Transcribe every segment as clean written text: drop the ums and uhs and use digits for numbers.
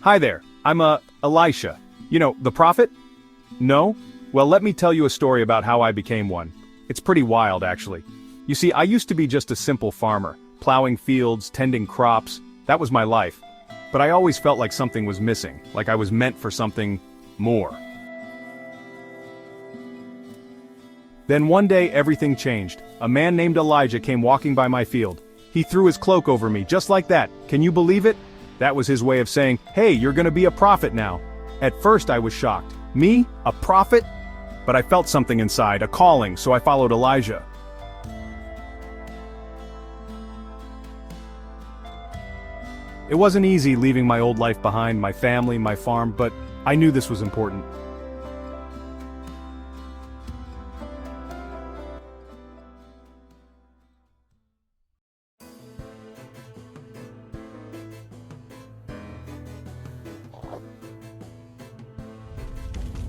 Hi there, I'm Elisha. You know, the prophet? No? Well, let me tell you a story about how I became one. It's pretty wild, actually. You see, I used to be just a simple farmer, plowing fields, tending crops. That was my life. But I always felt like something was missing, like I was meant for something more. Then one day everything changed. A man named Elijah came walking by my field. He threw his cloak over me, just like that. Can you believe it? That was his way of saying, hey, you're gonna be a prophet now. At first I was shocked. Me? A prophet? But I felt something inside, a calling, so I followed Elijah. It wasn't easy leaving my old life behind, my family, my farm, but I knew this was important.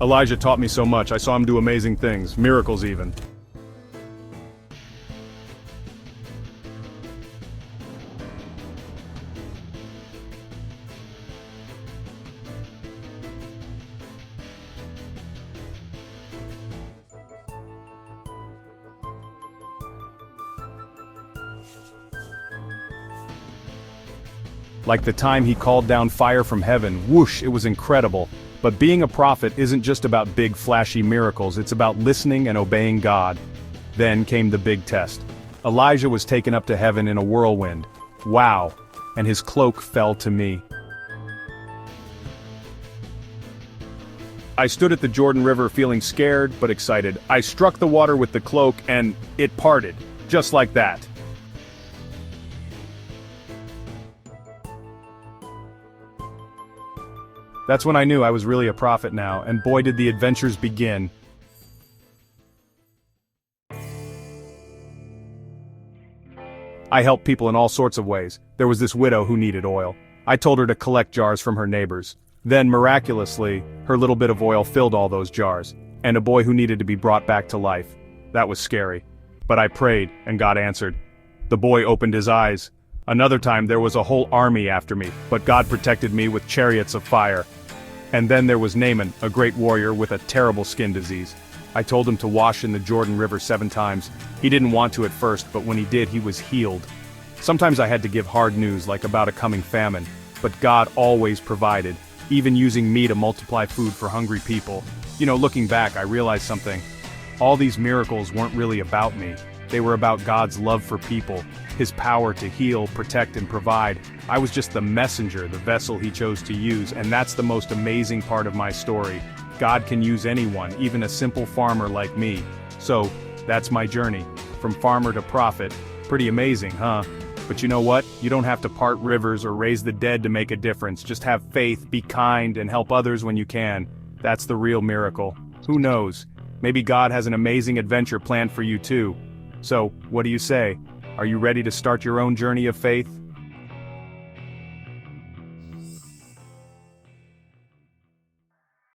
Elijah taught me so much. I saw him do amazing things, miracles even. Like the time he called down fire from heaven, whoosh, it was incredible. But being a prophet isn't just about big flashy miracles, it's about listening and obeying God. Then came the big test. Elijah was taken up to heaven in a whirlwind. Wow, and his cloak fell to me. I stood at the Jordan River feeling scared but excited. I struck the water with the cloak and it parted, just like that. That's when I knew I was really a prophet now, and boy did the adventures begin. I helped people in all sorts of ways. There was this widow who needed oil. I told her to collect jars from her neighbors. Then, miraculously, her little bit of oil filled all those jars. And a boy who needed to be brought back to life. That was scary. But I prayed, and God answered. The boy opened his eyes. Another time there was a whole army after me, but God protected me with chariots of fire. And then there was Naaman, a great warrior with a terrible skin disease. I told him to wash in the Jordan River 7 times. He didn't want to at first, but when he did, he was healed. Sometimes I had to give hard news, like about a coming famine, but God always provided, even using me to multiply food for hungry people. You know, looking back, I realized something. All these miracles weren't really about me. They were about God's love for people, His power to heal, protect, and provide. I was just the messenger, the vessel He chose to use, and that's the most amazing part of my story. God can use anyone, even a simple farmer like me. So, that's my journey. From farmer to prophet. Pretty amazing, huh? But you know what? You don't have to part rivers or raise the dead to make a difference. Just have faith, be kind, and help others when you can. That's the real miracle. Who knows? Maybe God has an amazing adventure planned for you too. So, what do you say? Are you ready to start your own journey of faith?